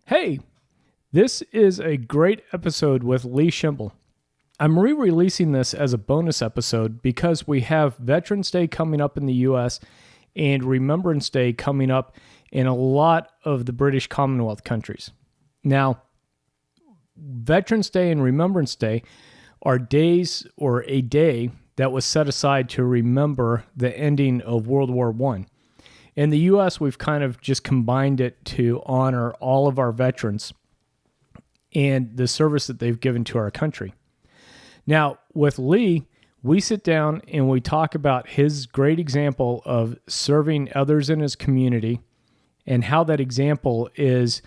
Hey, this is a great episode with Lee Schimble. I'm re-releasing this as a bonus episode because we have Veterans Day coming up in the U.S. and Remembrance Day coming up in a lot of the British Commonwealth countries. Now, Veterans Day and Remembrance Day are days or a day that was set aside to remember the ending of World War I. In the U.S., we've kind of just combined it to honor all of our veterans and the service that they've given to our country. Now, with Lee, we sit down and we talk about his great example of serving others in his community and how that example is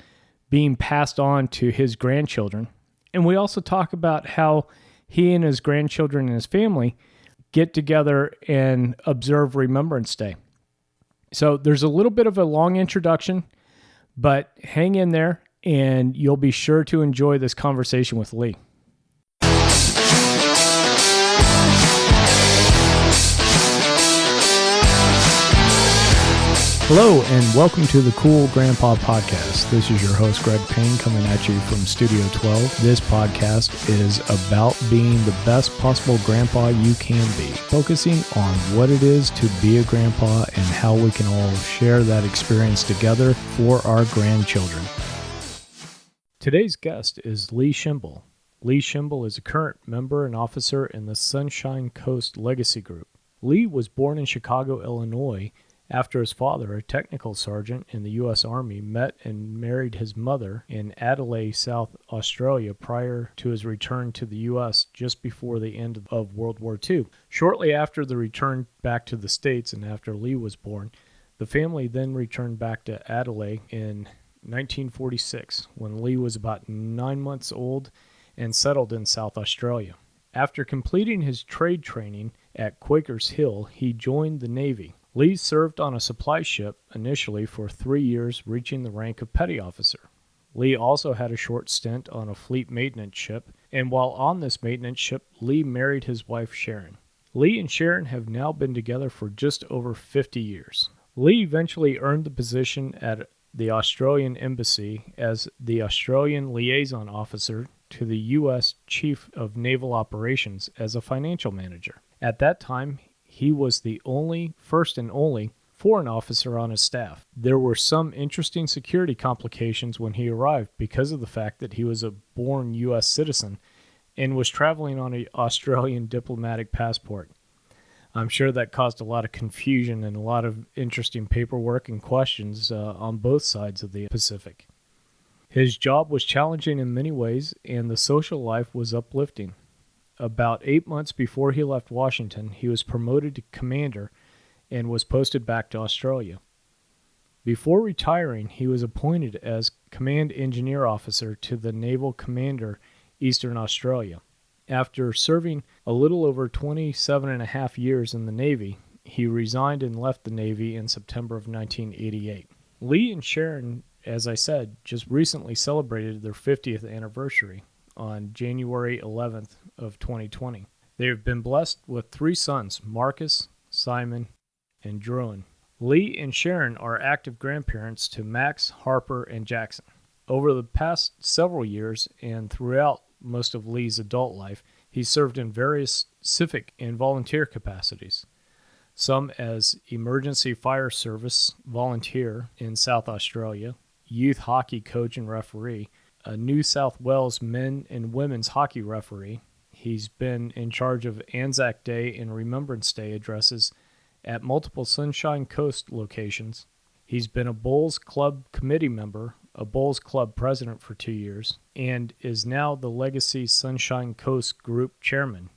being passed on to his grandchildren. And we also talk about how he and his grandchildren and his family get together and observe Remembrance Day. So there's a little bit of a long introduction, but hang in there and you'll be sure to enjoy this conversation with Lee. Hello and welcome to the Cool Grandpa Podcast. This is your host Greg Payne coming at you from Studio 12. This podcast is about being the best possible grandpa you can be, focusing on what it is to be a grandpa and how we can all share that experience together for our grandchildren. Today's guest is Lee Schimble. Lee Schimble is a current member and officer in the Sunshine Coast Legacy Group. Lee was born in Chicago, Illinois, after his father, a technical sergeant in the U.S. Army, met and married his mother in Adelaide, South Australia, prior to his return to the U.S. just before the end of World War II. Shortly after the return back to the States and after Lee was born, the family then returned back to Adelaide in 1946, when Lee was about 9 months old and settled in South Australia. After completing his trade training at Quakers Hill, he joined the Navy. Lee served on a supply ship initially for 3 years, reaching the rank of petty officer. Lee also had a short stint on a fleet maintenance ship, and while on this maintenance ship, Lee married his wife Sharon. Lee and Sharon have now been together for just over 50 years. Lee eventually earned the position at the Australian Embassy as the Australian Liaison Officer to the U.S. Chief of Naval Operations as a financial manager. At that time, he was the first and only foreign officer on his staff. There were some interesting security complications when he arrived because of the fact that he was a born U.S. citizen and was traveling on an Australian diplomatic passport. I'm sure that caused a lot of confusion and a lot of interesting paperwork and questions on both sides of the Pacific. His job was challenging in many ways, and the social life was uplifting. About 8 months before he left Washington, he was promoted to commander and was posted back to Australia. Before retiring, he was appointed as Command Engineer Officer to the Naval Commander, Eastern Australia. After serving a little over 27 and a half years in the Navy, he resigned and left the Navy in September of 1988. Lee and Sharon, as I said, just recently celebrated their 50th anniversary on January 11th of 2020. They have been blessed with 3 sons, Marcus, Simon, and Druin. Lee and Sharon are active grandparents to Max, Harper, and Jackson. Over the past several years and throughout most of Lee's adult life, he served in various civic and volunteer capacities, some as emergency fire service volunteer in South Australia, youth hockey coach and referee, a New South Wales men and women's hockey referee. He's been in charge of Anzac Day and Remembrance Day addresses at multiple Sunshine Coast locations. He's been a Bowls Club committee member, a Bowls Club president for 2 years, and is now the Legacy Sunshine Coast Group chairman.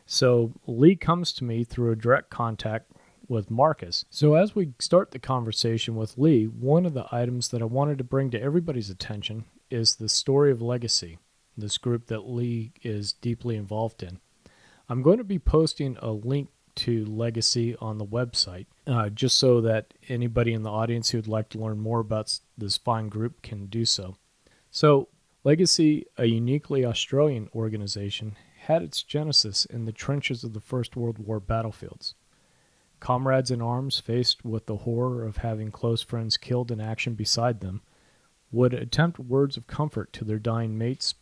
So Lee comes to me through a direct contact with Marcus. So as we start the conversation with Lee, one of the items that I wanted to bring to everybody's attention is the story of Legacy, this group that Lee is deeply involved in. I'm going to be posting a link to Legacy on the website, just so that anybody in the audience who would like to learn more about this fine group can do so. So, Legacy, a uniquely Australian organization, had its genesis in the trenches of the First World War battlefields. Comrades in arms faced with the horror of having close friends killed in action beside them would attempt words of comfort to their dying mates,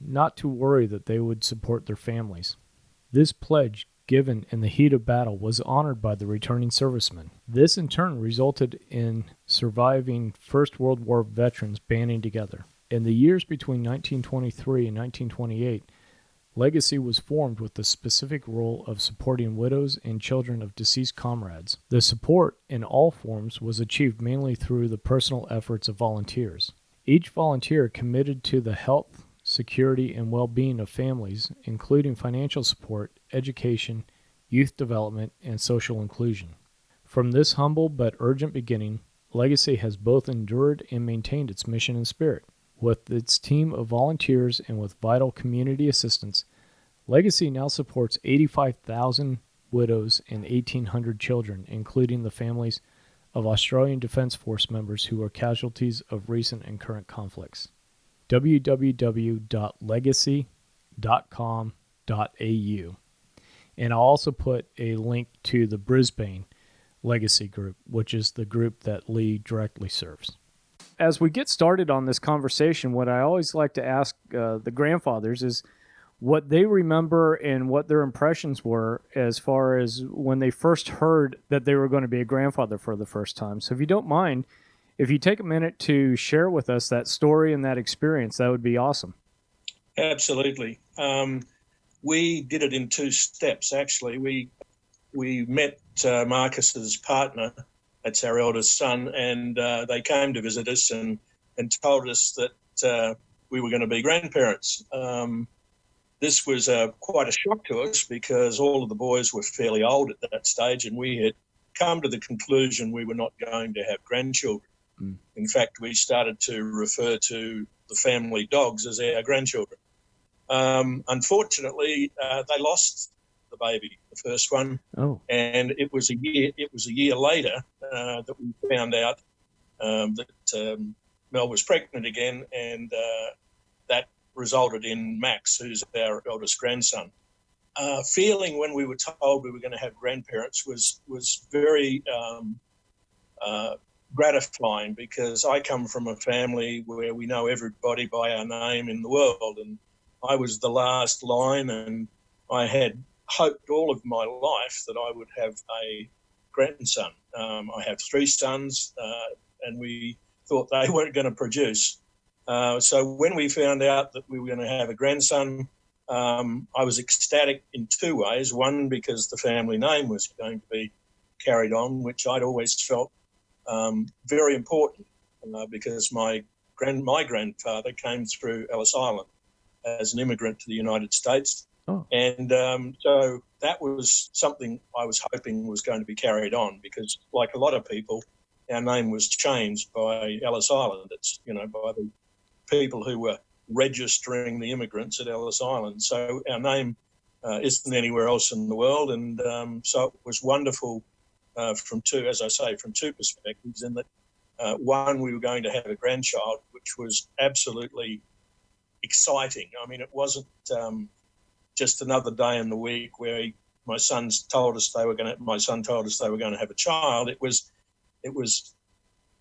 not to worry that they would support their families. This pledge, given in the heat of battle, was honored by the returning servicemen. This in turn resulted in surviving First World War veterans banding together. In the years between 1923 and 1928, Legacy was formed with the specific role of supporting widows and children of deceased comrades. The support in all forms was achieved mainly through the personal efforts of volunteers. Each volunteer committed to the health, security, and well-being of families, including financial support, education, youth development, and social inclusion. From this humble but urgent beginning, Legacy has both endured and maintained its mission and spirit. With its team of volunteers and with vital community assistance, Legacy now supports 85,000 widows and 1,800 children, including the families of Australian Defence Force members who are casualties of recent and current conflicts. www.legacy.com.au. And I'll also put a link to the Brisbane Legacy group, which is the group that Lee directly serves. As we get started on this conversation, what I always like to ask the grandfathers is what they remember and what their impressions were as far as when they first heard that they were going to be a grandfather for the first time. So if you don't mind, if you take a minute to share with us that story and that experience, that would be awesome. Absolutely. We did it in two steps, actually. We met Marcus's partner. That's our eldest son, and they came to visit us and told us that we were going to be grandparents. This was quite a shock to us because all of the boys were fairly old at that stage, and we had come to the conclusion we were not going to have grandchildren. Mm. In fact, we started to refer to the family dogs as our grandchildren. Unfortunately, they lost the baby, the first one. Oh. And it was a year later that we found out that Mel was pregnant again, and that resulted in Max, who's our eldest grandson. Feeling when we were told we were going to have grandparents was very gratifying, because I come from a family where we know everybody by our name in the world, and I was the last line, and I had hoped all of my life that I would have a grandson. I have three sons, and we thought they weren't going to produce. So when we found out that we were going to have a grandson, I was ecstatic in two ways. One, because the family name was going to be carried on, which I'd always felt very important, because my grandfather came through Ellis Island as an immigrant to the United States. Oh. And so that was something I was hoping was going to be carried on, because like a lot of people, our name was changed by Ellis Island. It's, by the people who were registering the immigrants at Ellis Island. So our name isn't anywhere else in the world. And so it was wonderful from two perspectives, in that one, we were going to have a grandchild, which was absolutely exciting. I mean, it wasn't just another day in the week where my son told us they were going to have a child. It was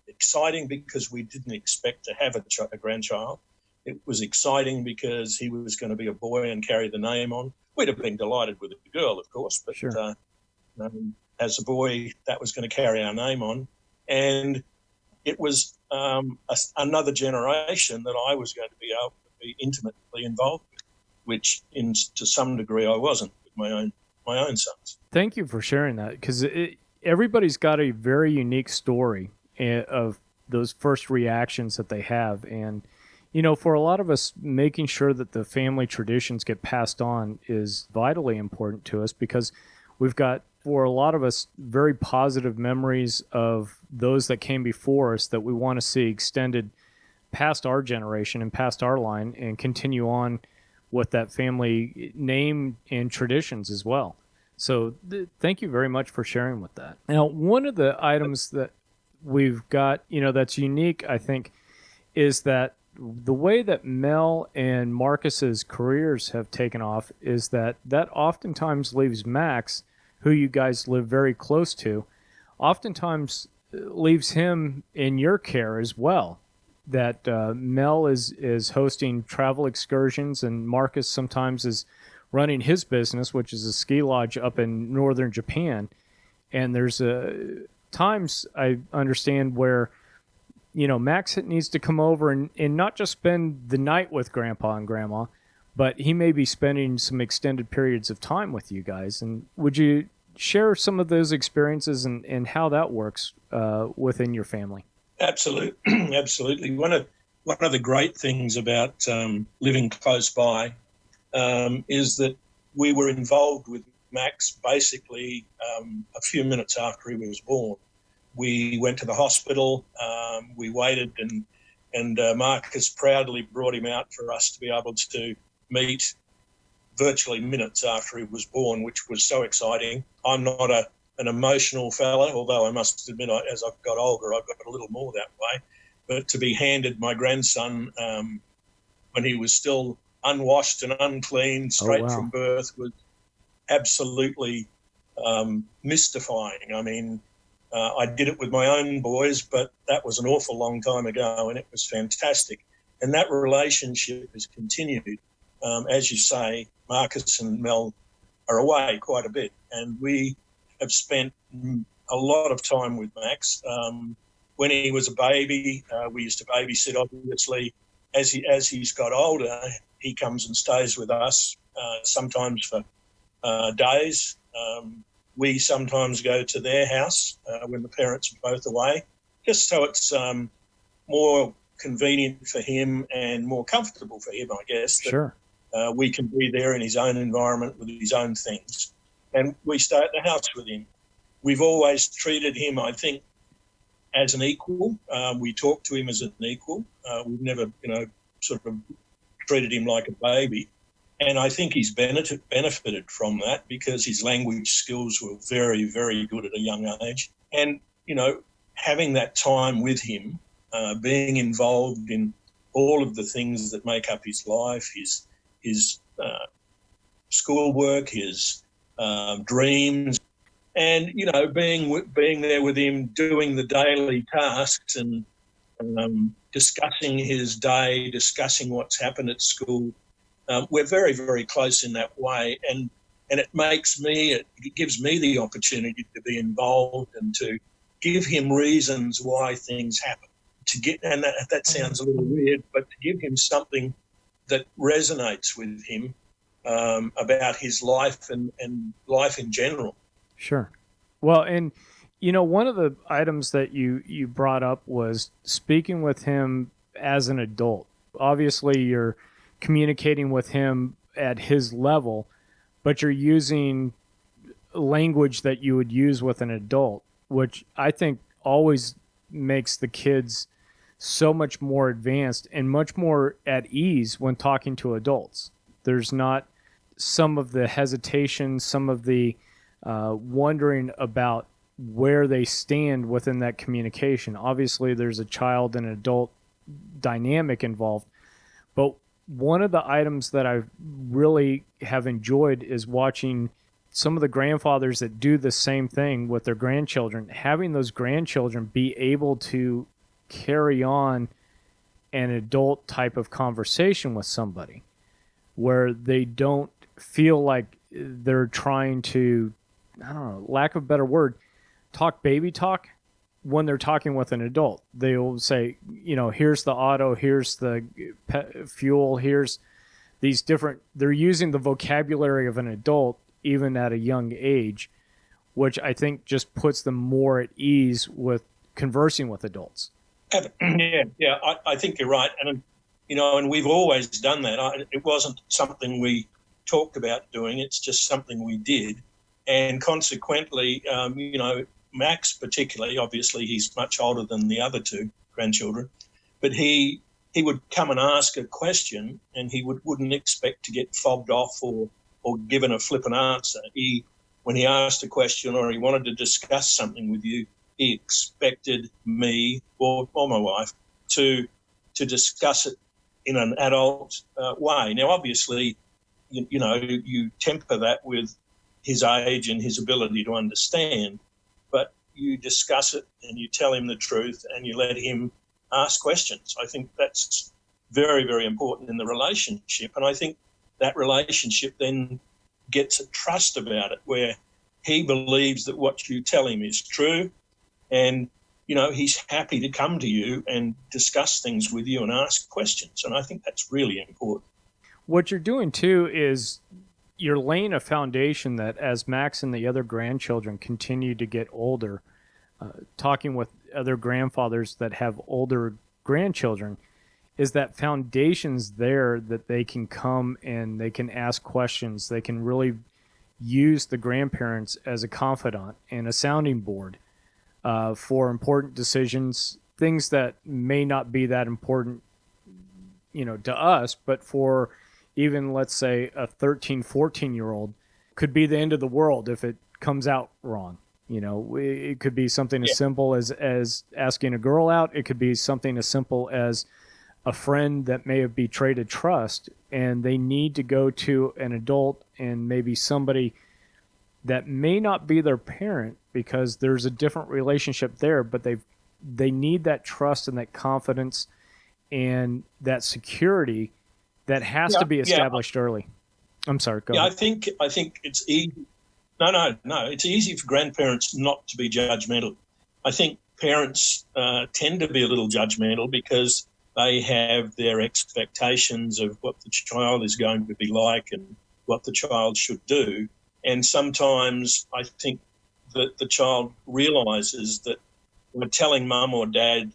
exciting because we didn't expect to have a grandchild. It was exciting because he was going to be a boy and carry the name on. We'd have been delighted with a girl, of course, but sure. As a boy, that was going to carry our name on. And it was another generation that I was going to be able to be intimately involved with, which to some degree I wasn't with my own sons. Thank you for sharing that, because everybody's got a very unique story of those first reactions that they have. And, for a lot of us, making sure that the family traditions get passed on is vitally important to us, because we've got, for a lot of us, very positive memories of those that came before us that we want to see extended past our generation and past our line, and continue on with that family name and traditions as well. So thank you very much for sharing with that. Now, one of the items that we've got, that's unique, I think, is that the way that Mel and Marcus's careers have taken off is that oftentimes leaves Max, who you guys live very close to, oftentimes leaves him in your care as well. that Mel is hosting travel excursions, and Marcus sometimes is running his business, which is a ski lodge up in northern Japan. And there's times I understand where, Max needs to come over and not just spend the night with Grandpa and Grandma, but he may be spending some extended periods of time with you guys. And would you share some of those experiences and how that works within your family? Absolutely. Absolutely. One of the great things about living close by is that we were involved with Max basically a few minutes after he was born. We went to the hospital, we waited, and Marcus proudly brought him out for us to be able to meet virtually minutes after he was born, which was so exciting. I'm not an emotional fella, although I must admit, as I've got older, I've got a little more that way. But to be handed my grandson when he was still unwashed and unclean, straight from birth, was absolutely mystifying. I mean, I did it with my own boys, but that was an awful long time ago, and it was fantastic. And that relationship has continued. As you say, Marcus and Mel are away quite a bit, and we have spent a lot of time with Max. When he was a baby, we used to babysit, obviously. As he's got older, he comes and stays with us, sometimes for days. We sometimes go to their house when the parents are both away, just so it's more convenient for him and more comfortable for him, I guess. Sure. We can be there in his own environment with his own things. And we stay at the house with him. We've always treated him, I think, as an equal. We talk to him as an equal. We've never, sort of treated him like a baby. And I think he's benefited from that because his language skills were very, very good at a young age. And, having that time with him, being involved in all of the things that make up his life, his schoolwork, his dreams, and, being there with him, doing the daily tasks and discussing his day, discussing what's happened at school. We're very, very close in that way, and it gives me the opportunity to be involved and to give him reasons why things happen. And that sounds a little weird, but to give him something that resonates with him about his life and life in general. Sure. Well, and one of the items that you brought up was speaking with him as an adult. Obviously, you're communicating with him at his level, but you're using language that you would use with an adult, which I think always makes the kids so much more advanced and much more at ease when talking to adults. There's not some of the hesitation, some of the wondering about where they stand within that communication. Obviously, there's a child and adult dynamic involved, but one of the items that I really have enjoyed is watching some of the grandfathers that do the same thing with their grandchildren, having those grandchildren be able to carry on an adult type of conversation with somebody where they don't feel like they're trying to, I don't know, lack of a better word, talk baby talk when they're talking with an adult. They'll say, here's the auto, here's the fuel, here's these different, they're using the vocabulary of an adult even at a young age, which I think just puts them more at ease with conversing with adults. Yeah, I think you're right. And, and we've always done that. It wasn't something we talked about doing. It's just something we did. And consequently, Max particularly, obviously he's much older than the other two grandchildren, but he would come and ask a question and he wouldn't expect to get fobbed off or given a flippant answer. When he asked a question or he wanted to discuss something with you, he expected me or my wife to discuss it in an adult way. Now, obviously, you temper that with his age and his ability to understand, but you discuss it and you tell him the truth and you let him ask questions. I think that's very, very important in the relationship. And I think that relationship then gets a trust about it, where he believes that what you tell him is true, and he's happy to come to you and discuss things with you and ask questions. And I think that's really important. What you're doing too is you're laying a foundation that as Max and the other grandchildren continue to get older, talking with other grandfathers that have older grandchildren, is that foundation's there that they can come and they can ask questions. They can really use the grandparents as a confidant and a sounding board for important decisions, things that may not be that important, to us, but for even, let's say, a 13, 14-year-old, could be the end of the world if it comes out wrong. It could be something as simple as asking a girl out. It could be something as simple as a friend that may have betrayed a trust, and they need to go to an adult and maybe somebody that may not be their parent, because there's a different relationship there, but they need that trust and that confidence and that security that has to be established early. I'm sorry, go ahead. I think it's easy. No. It's easy for grandparents not to be judgmental. I think parents tend to be a little judgmental because they have their expectations of what the child is going to be like and what the child should do. And sometimes I think that the child realises that we're telling mum or dad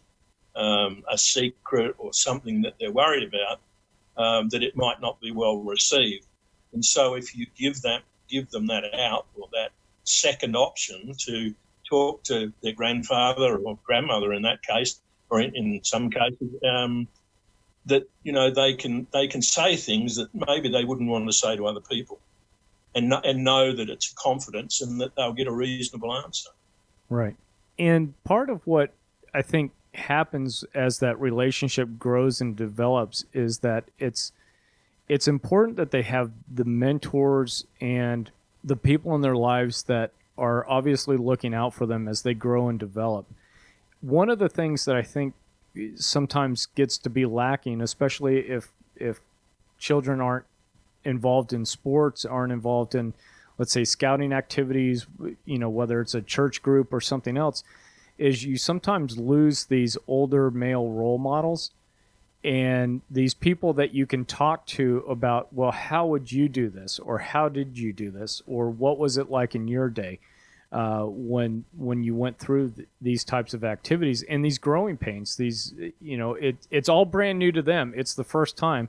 a secret or something that they're worried about, that it might not be well received. And so if you give them that out, or that second option to talk to their grandfather or grandmother in that case, or in some cases, that they can say things that maybe they wouldn't want to say to other people, and know that it's confidence and that they'll get a reasonable answer. Right. And part of what I think happens as that relationship grows and develops is that it's important that they have the mentors and the people in their lives that are obviously looking out for them as they grow and develop. One of the things that I think sometimes gets to be lacking, especially if children aren't involved in sports, aren't involved in, let's say, scouting activities, whether it's a church group or something else, is you sometimes lose these older male role models and these people that you can talk to about, well, how would you do this? Or how did you do this? Or what was it like in your day when you went through these types of activities and these growing pains? These, it's all brand new to them. It's the first time.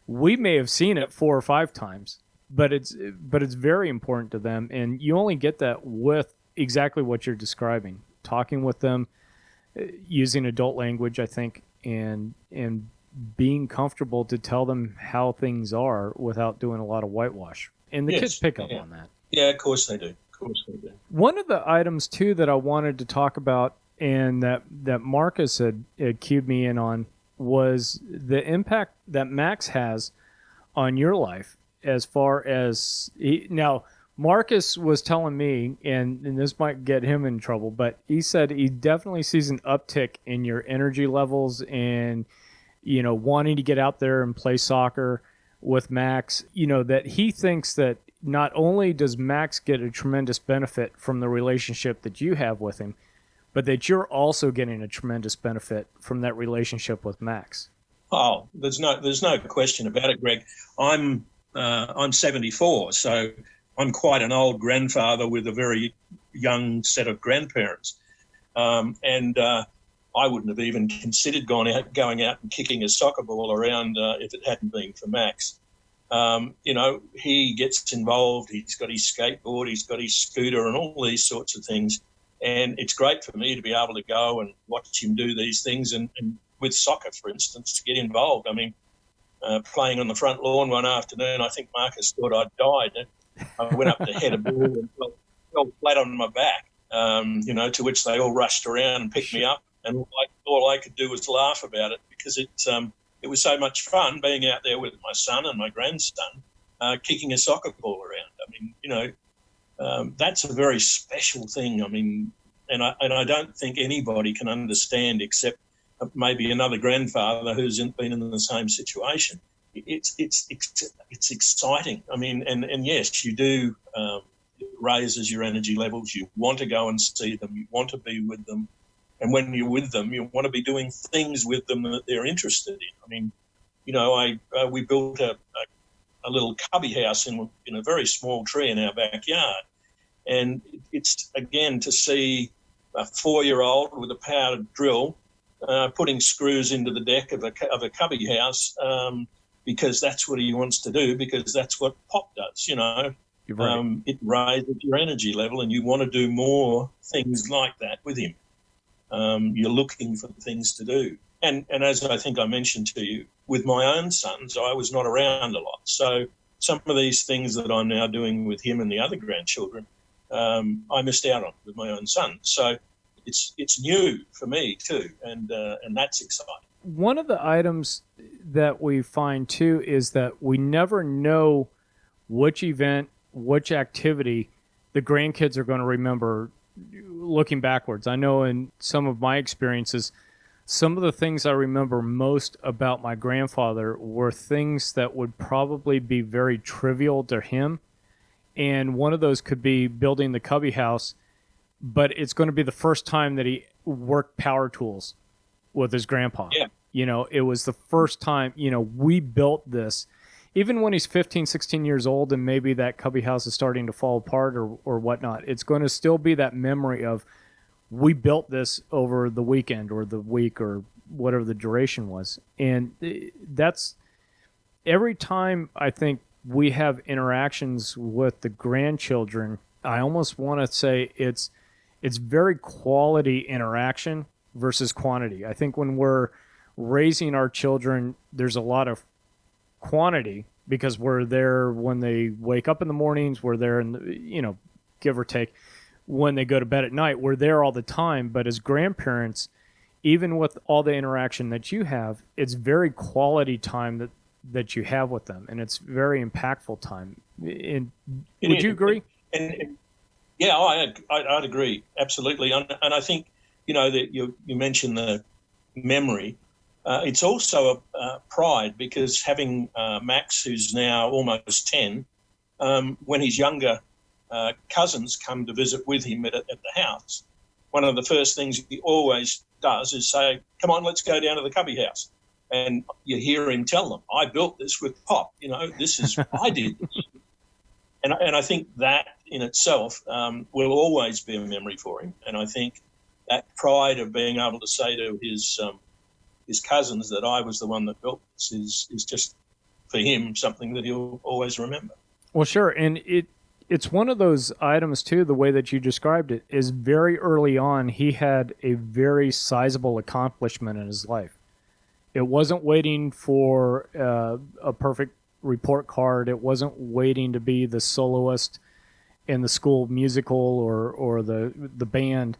We may have seen it 4 or 5 times, but it's very important to them. And you only get that with exactly what you're describing, talking with them, using adult language, I think, and being comfortable to tell them how things are without doing a lot of whitewash. And the kids pick up on that. Yeah, of course they do. One of the items, too, that I wanted to talk about and that Marcus had cued me in on was the impact that Max has on your life as far as now, Marcus was telling me, and this might get him in trouble, but he said he definitely sees an uptick in your energy levels and, wanting to get out there and play soccer with Max, that he thinks that not only does Max get a tremendous benefit from the relationship that you have with him, but that you're also getting a tremendous benefit from that relationship with Max. Oh, there's no question about it, Greg. I'm 74, so I'm quite an old grandfather with a very young set of grandparents, and I wouldn't have even considered going out and kicking a soccer ball around if it hadn't been for Max. He gets involved. He's got his skateboard, he's got his scooter, and all these sorts of things. And it's great for me to be able to go and watch him do these things, and with soccer, for instance, to get involved. I mean, playing on the front lawn one afternoon, I think Marcus thought I'd died. I went up to head a ball and fell flat on my back, to which they all rushed around and picked me up. And all I could do was laugh about it because it was so much fun being out there with my son and my grandson, kicking a soccer ball around. I mean, that's a very special thing. I mean, and I don't think anybody can understand except maybe another grandfather who's been in the same situation. It's exciting. I mean, and yes, you do. It raises your energy levels. You want to go and see them. You want to be with them. And when you're with them, you want to be doing things with them that they're interested in. I mean, we built a little cubby house in a very small tree in our backyard. And it's, again, to see a 4-year-old with a powered drill putting screws into the deck of a cubby house because that's what he wants to do, because that's what Pop does, You're right. It raises your energy level, and you want to do more things like that with him. You're looking for things to do. And as I think I mentioned to you, with my own sons, I was not around a lot. So some of these things that I'm now doing with him and the other grandchildren, I missed out on with my own son. So it's new for me too, and that's exciting. One of the items that we find too is that we never know which event, which activity the grandkids are going to remember looking backwards. I know in some of my experiences, some of the things I remember most about my grandfather were things that would probably be very trivial to him. And one of those could be building the cubby house, but it's going to be the first time that he worked power tools with his grandpa. Yeah. It was the first time, we built this. Even when he's 15, 16 years old and maybe that cubby house is starting to fall apart or whatnot, it's going to still be that memory of, we built this over the weekend or the week or whatever the duration was. And that's every time I think we have interactions with the grandchildren, I almost want to say it's very quality interaction versus quantity. I think when we're raising our children, there's a lot of quantity because we're there when they wake up in the mornings, we're there in give or take, when they go to bed at night, we're there all the time. But as grandparents, even with all the interaction that you have, it's very quality time that you have with them, and it's very impactful time. And would you agree? And yeah, I'd agree absolutely. And I think that you mentioned the memory. It's also a pride, because having Max, who's now almost 10, when he's younger, cousins come to visit with him at the house, one of the first things he always does is say, "Come on, let's go down to the cubby house." And you hear him tell them, "I built this with Pop. This is I did this." And I think that in itself will always be a memory for him. And I think that pride of being able to say to his cousins that I was the one that built this is just, for him, something that he'll always remember. Well, sure. And it's one of those items, too, the way that you described it, is very early on, he had a very sizable accomplishment in his life. It wasn't waiting for a perfect report card. It wasn't waiting to be the soloist in the school musical or the band.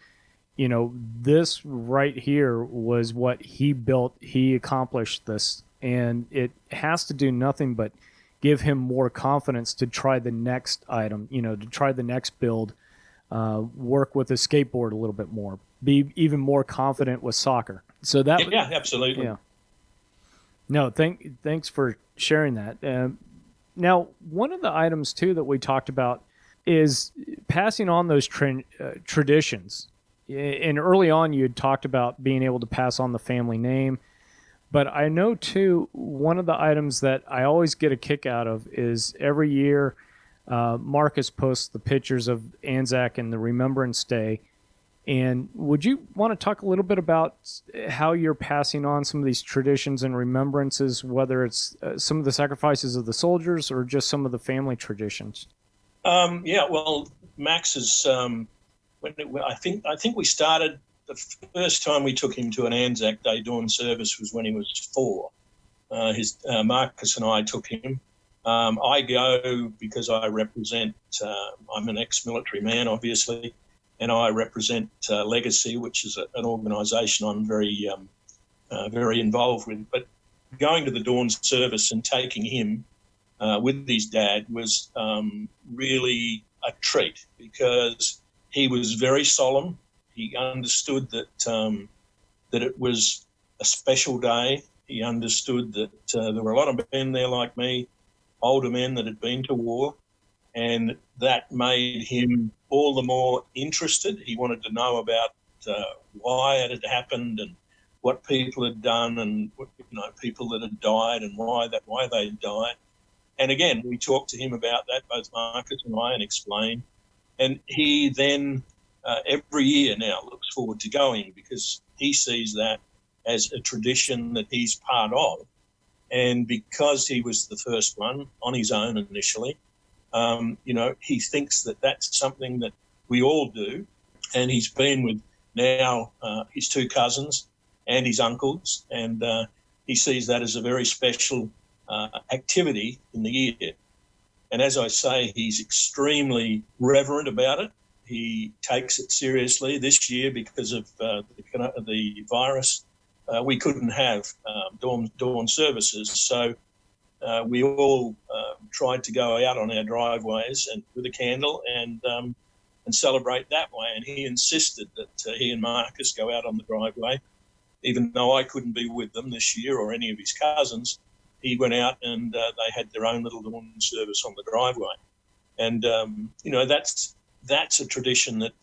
This right here was what he built. He accomplished this, and it has to do nothing but give him more confidence to try the next item, to try the next build, work with his skateboard a little bit more, be even more confident with soccer. So that, yeah, absolutely. Yeah. No, thanks for sharing that. Now, one of the items too that we talked about is passing on those traditions. And early on, you had talked about being able to pass on the family name. But I know, too, one of the items that I always get a kick out of is every year Marcus posts the pictures of Anzac and the Remembrance Day. And would you want to talk a little bit about how you're passing on some of these traditions and remembrances, whether it's some of the sacrifices of the soldiers or just some of the family traditions? Yeah, well, Max is... I think we started, the first time we took him to an Anzac Day dawn service was when he was 4. Marcus and I took him. I go because I represent, I'm an ex-military man, obviously, and I represent Legacy, which is an organisation I'm very involved with. But going to the dawn service and taking him with his dad was really a treat, because he was very solemn. He understood that it was a special day. He understood that there were a lot of men there like me, older men that had been to war, and that made him all the more interested. He wanted to know about why it had happened and what people had done, and people that had died and why they died. And again, we talked to him about that, both Marcus and I, and explained. And he then every year now looks forward to going, because he sees that as a tradition that he's part of. And because he was the first one on his own initially, he thinks that that's something that we all do. And he's been with now his two cousins and his uncles, and he sees that as a very special activity in the year. And as I say, he's extremely reverent about it. He takes it seriously. This year, because of the virus, we couldn't have dawn services. So we all tried to go out on our driveways and with a candle and celebrate that way. And he insisted that he and Marcus go out on the driveway, even though I couldn't be with them this year or any of his cousins. He went out and they had their own little dawn service on the driveway. And, that's a tradition that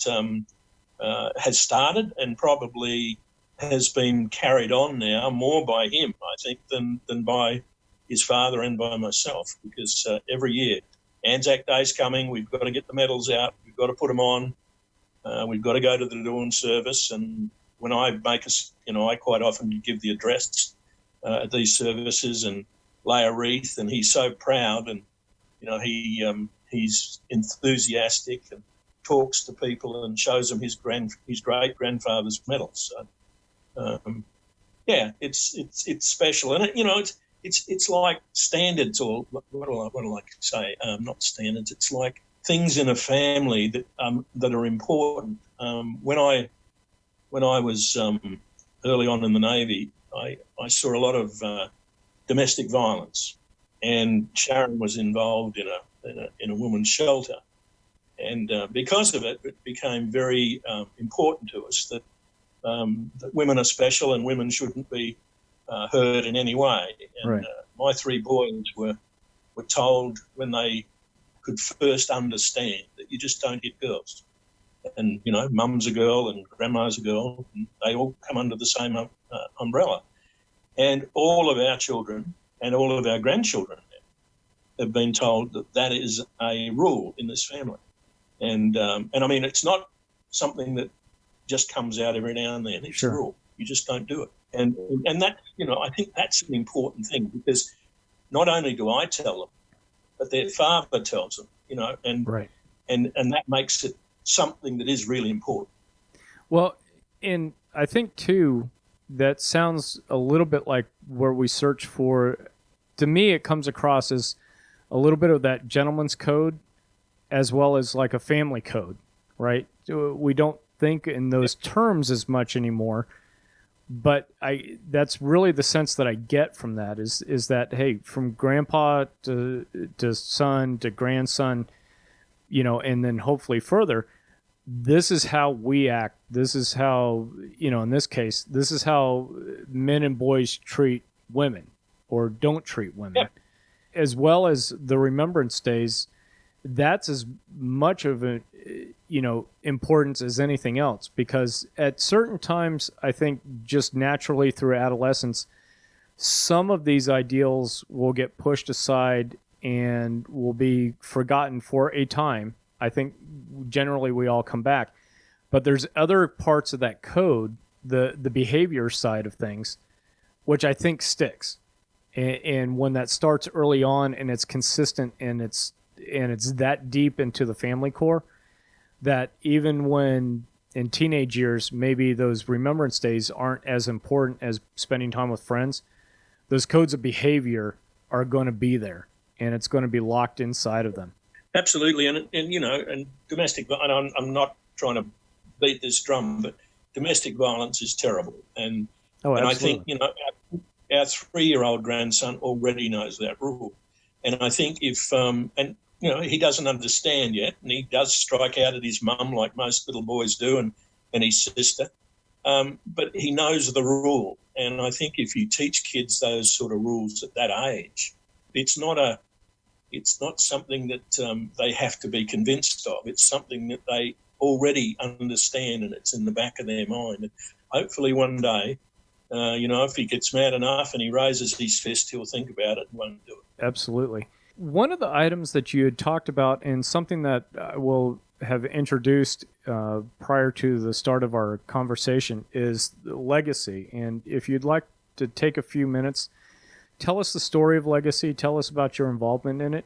has started and probably has been carried on now more by him, I think, than by his father and by myself, because every year, Anzac Day's coming, we've got to get the medals out, we've got to put them on, we've got to go to the dawn service. And when I I quite often give the address at these services and lay a wreath, and he's so proud, and he's enthusiastic and talks to people and shows them his great grandfather's medals. So, it's special, and it's like standards, or what do I like to say? Not standards. It's like things in a family that are important. When I was early on in the Navy, I saw a lot of domestic violence, and Sharon was involved in a women's shelter, and because of it, it became very important to us that women are special and women shouldn't be hurt in any way. And right. My three boys were told when they could first understand that you just don't hit girls, and mum's a girl and grandma's a girl, and they all come under the same umbrella. And all of our children and all of our grandchildren have been told that is a rule in this family. And I mean, it's not something that just comes out every now and then. It's sure. a rule. You just don't do it. And that, I think that's an important thing, because not only do I tell them, but their father tells them, and right. and that makes it something that is really important. Well, and I think too, that sounds a little bit like where we search for. To me, it comes across as a little bit of that gentleman's code, as well as like a family code, right? We don't think in those terms as much anymore, but that's really the sense that I get from that is that, hey, from grandpa to son to grandson, and then hopefully further, this is how we act. This is how, in this case, this is how men and boys treat women or don't treat women. Yeah. As well as the Remembrance Days, that's as much of a, importance as anything else, because at certain times, I think just naturally through adolescence, some of these ideals will get pushed aside and will be forgotten for a time. I think generally we all come back, but there's other parts of that code, the behavior side of things, which I think sticks. And when that starts early on and it's consistent and it's that deep into the family core, that even when in teenage years, maybe those Remembrance Days aren't as important as spending time with friends, those codes of behavior are going to be there, and it's going to be locked inside of them. Absolutely, and domestic. And I'm not trying to beat this drum, but domestic violence is terrible, and I think our 3-year-old grandson already knows that rule, and I think if he doesn't understand yet, and he does strike out at his mum like most little boys do, and his sister, But he knows the rule. And I think if you teach kids those sort of rules at that age, it's not something that they have to be convinced of. It's something that they already understand, and it's in the back of their mind. And hopefully one day, if he gets mad enough and he raises his fist, he'll think about it and won't do it. Absolutely. One of the items that you had talked about, and something that I will have introduced prior to the start of our conversation, is legacy. And if you'd like to take a few minutes, tell us the story of Legacy. Tell us about your involvement in it.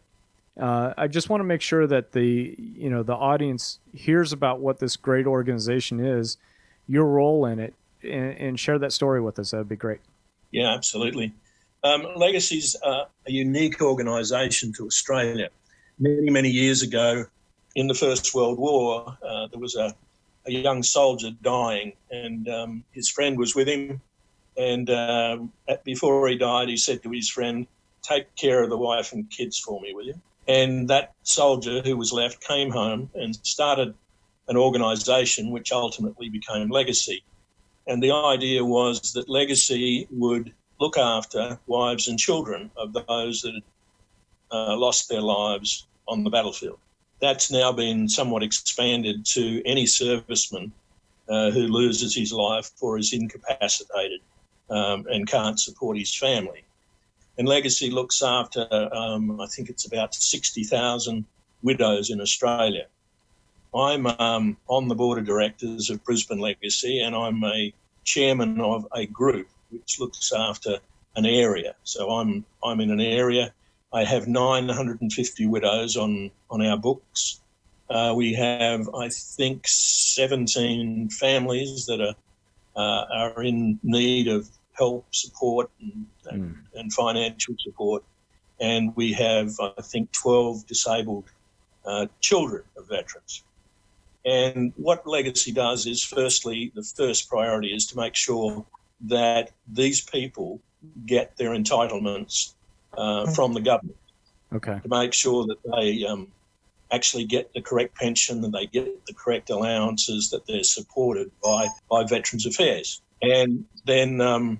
I just want to make sure that the audience hears about what this great organization is, your role in it, and share that story with us. That'd be great. Yeah, absolutely. Legacy's a unique organisation to Australia. Many, many years ago, in the First World War, there was a young soldier dying, and his friend was with him. And before he died, he said to his friend, "Take care of the wife and kids for me, will you?" And that soldier who was left came home and started an organisation which ultimately became Legacy. And the idea was that Legacy would look after wives and children of those that had lost their lives on the battlefield. That's now been somewhat expanded to any serviceman who loses his life or is incapacitated and can't support his family. And Legacy looks after, I think it's about 60,000 widows in Australia. I'm on the board of directors of Brisbane Legacy, and I'm a chairman of a group which looks after an area. So I'm in an area. I have 950 widows on our books. We have, I think, 17 families that are in need of help, support, and financial support. And we have, I think, 12 disabled children of veterans. And what Legacy does is, firstly, the first priority is to make sure that these people get their entitlements from the government. Okay. To make sure that they actually get the correct pension and they get the correct allowances, that they're supported by Veterans Affairs. And then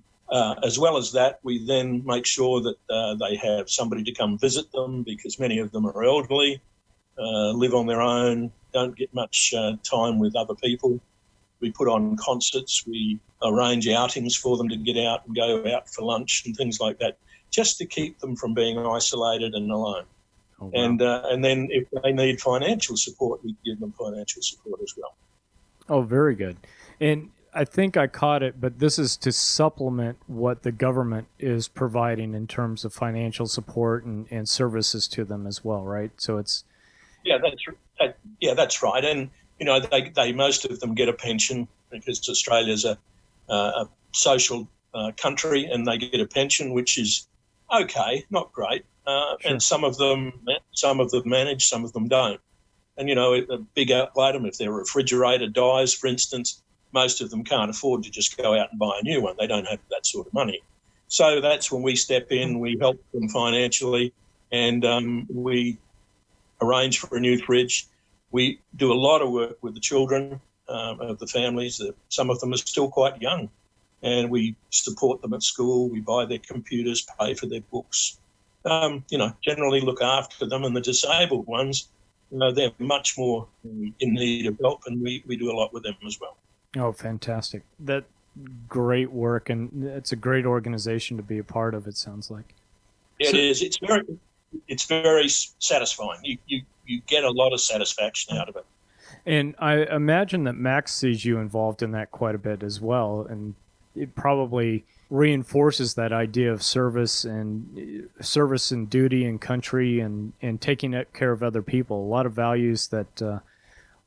as well as that, we then make sure that they have somebody to come visit them, because many of them are elderly, live on their own, don't get much time with other people. We put on concerts, we arrange outings for them to get out and go out for lunch and things like that, just to keep them from being isolated and alone. Oh, wow. And then if they need financial support, we give them financial support as well. Oh, very good. And I think I caught it, but this is to supplement what the government is providing in terms of financial support and services to them as well, right? So it's... Yeah, that's right. And, they most of them get a pension, because Australia's a social country, and they get a pension, which is okay, not great. Sure. And some of them manage, some of them don't. And, a big item, if their refrigerator dies, for instance, most of them can't afford to just go out and buy a new one. They don't have that sort of money. So that's when we step in, we help them financially, and we arrange for a new fridge. We do a lot of work with the children of the families. Some of them are still quite young, and we support them at school. We buy their computers, pay for their books, generally look after them. And the disabled ones, they're much more in need of help, and we do a lot with them as well. Oh, fantastic. That great work, and it's a great organization to be a part of, it sounds like. It is. It's very satisfying. You get a lot of satisfaction out of it. And I imagine that Max sees you involved in that quite a bit as well, and it probably reinforces that idea of service and duty and country and taking care of other people. A lot of values that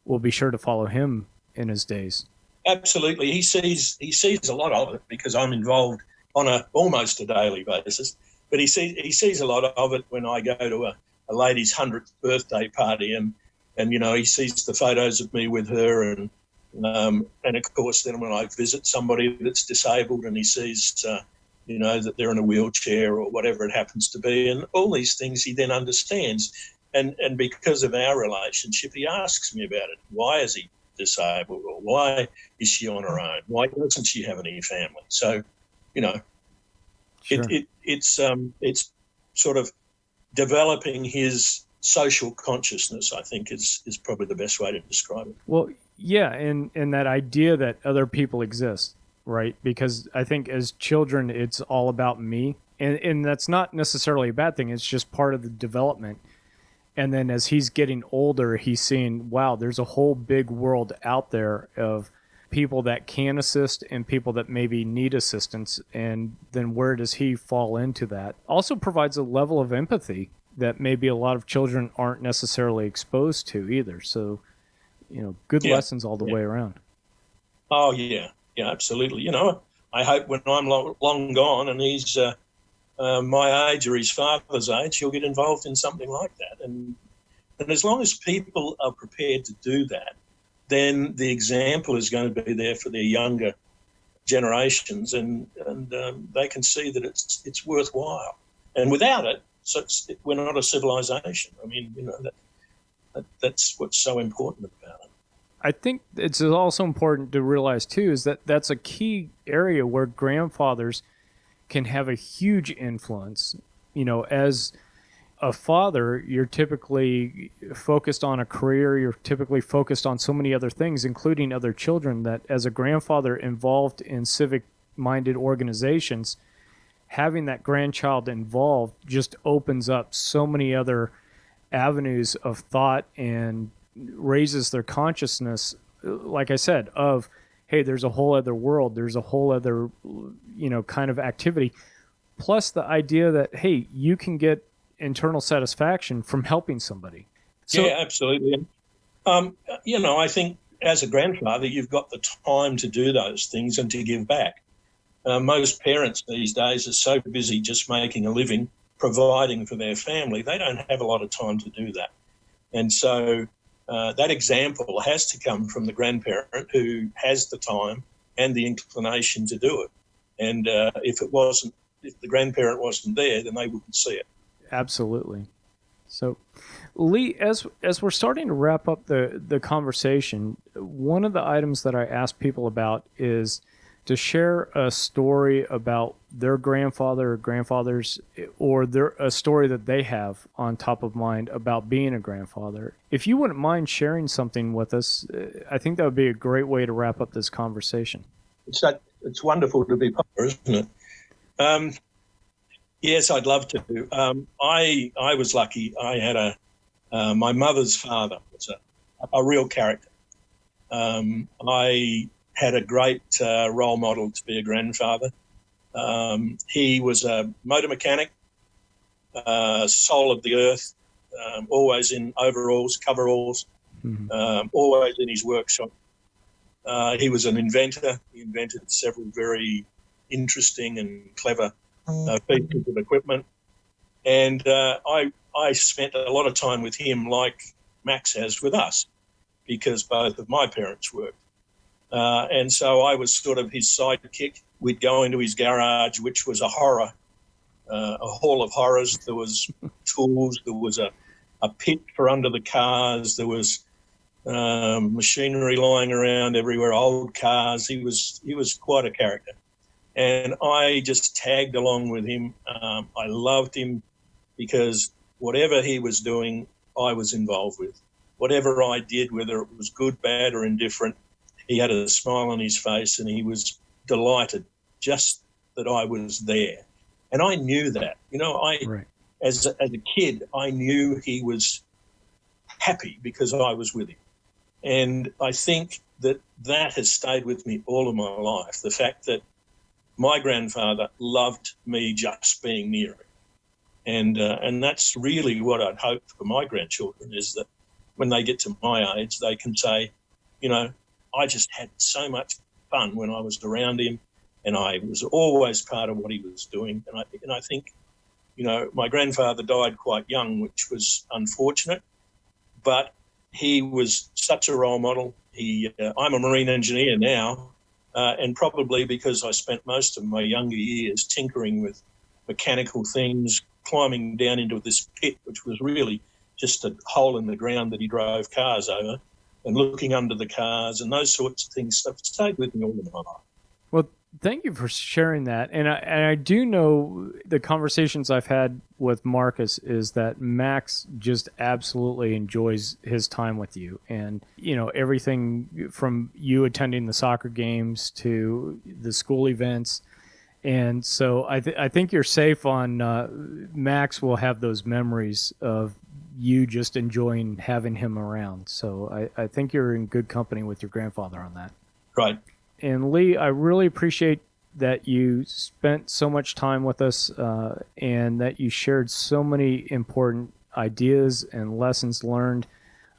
will be sure to follow him in his days. Absolutely. He sees a lot of it, because I'm involved on almost a daily basis. But he sees a lot of it when I go to a lady's 100th birthday party, and he sees the photos of me with her, and of course then when I visit somebody that's disabled and he sees that they're in a wheelchair or whatever it happens to be, and all these things he then understands, and because of our relationship he asks me about it. Why is he disabled, or why is she on her own? Why doesn't she have any family? So, you know, Sure. it's sort of developing his social consciousness, I think, is probably the best way to describe it. Well, yeah, and that idea that other people exist, right? Because I think as children, it's all about me, and that's not necessarily a bad thing. It's just part of the development. And then as he's getting older, he's seeing, wow, there's a whole big world out there of people that can assist and people that maybe need assistance. And then where does he fall into that? Also provides a level of empathy that maybe a lot of children aren't necessarily exposed to either. So, you know, good lessons all the way around. Oh, yeah, absolutely. You know, I hope when I'm long gone and he's my age or his father's age, he'll get involved in something like that. And as long as people are prepared to do that, then the example is going to be there for their younger generations, and they can see that it's worthwhile. And without it, we're not a civilization. I mean, you know, that's what's so important about it. I think it's also important to realize, too, is that that's a key area where grandfathers can have a huge influence. You know, as a father, you're typically focused on a career, you're typically focused on so many other things, including other children, that as a grandfather involved in civic-minded organizations, having that grandchild involved just opens up so many other avenues of thought and raises their consciousness, like I said, of, hey, there's a whole other world, there's a whole other, you know, kind of activity. Plus the idea that, hey, you can get internal satisfaction from helping somebody. So, yeah, absolutely. You know, I think as a grandfather, you've got the time to do those things and to give back. Most parents these days are so busy just making a living, providing for their family, they don't have a lot of time to do that. And so that example has to come from the grandparent who has the time and the inclination to do it. And if the grandparent wasn't there, then they wouldn't see it. Absolutely. So, Lee, as we're starting to wrap up the conversation, one of the items that I ask people about is to share a story about their grandfather or grandfathers, or a story that they have on top of mind about being a grandfather. If you wouldn't mind sharing something with us, I think that would be a great way to wrap up this conversation. It's wonderful to be part of, isn't it? Yes, I'd love to. I was lucky. I had my mother's father was a real character. I had a great role model to be a grandfather. He was a motor mechanic, soul of the earth, always in overalls, coveralls, always in his workshop. He was an inventor. He invented several very interesting and clever pieces of equipment. And I spent a lot of time with him, like Max has with us, because both of my parents worked. And so I was sort of his sidekick. We'd go into his garage, which was a horror, a hall of horrors. There was tools. There was a pit for under the cars. There was machinery lying around everywhere, old cars. He was quite a character. And I just tagged along with him. I loved him because whatever he was doing, I was involved with. Whatever I did, whether it was good, bad, or indifferent, he had a smile on his face and he was delighted just that I was there. And I knew that. You know, as a kid, I knew he was happy because I was with him. And I think that has stayed with me all of my life, the fact that my grandfather loved me just being near him. And that's really what I'd hope for my grandchildren, is that when they get to my age, they can say, you know, I just had so much fun when I was around him, and I was always part of what he was doing. And I think, you know, my grandfather died quite young, which was unfortunate, but he was such a role model. I'm a marine engineer now, and probably because I spent most of my younger years tinkering with mechanical things, climbing down into this pit, which was really just a hole in the ground that he drove cars over. and looking under the cars and those sorts of things have stayed with me all my life. Well, thank you for sharing that. And I do know the conversations I've had with Marcus is that Max just absolutely enjoys his time with you. And, you know, everything from you attending the soccer games to the school events. And so I think you're safe on Max will have those memories of you just enjoying having him around. So I think you're in good company with your grandfather on that. Right. And Lee, I really appreciate that you spent so much time with us and that you shared so many important ideas and lessons learned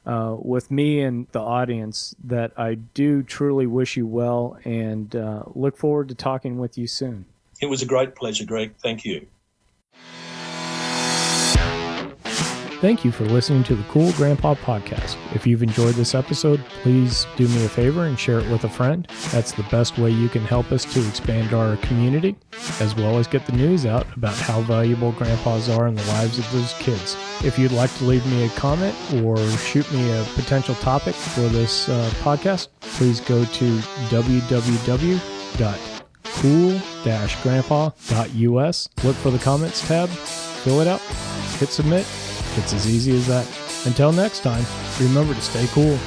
with me and the audience, that I do truly wish you well and look forward to talking with you soon. It was a great pleasure, Greg. Thank you. Thank you for listening to the Cool Grandpa Podcast. If you've enjoyed this episode, please do me a favor and share it with a friend. That's the best way you can help us to expand our community, as well as get the news out about how valuable grandpas are in the lives of those kids. If you'd like to leave me a comment or shoot me a potential topic for this podcast, please go to www.cool-grandpa.us. Look for the comments tab, fill it out, hit submit. It's as easy as that. Until next time, remember to stay cool.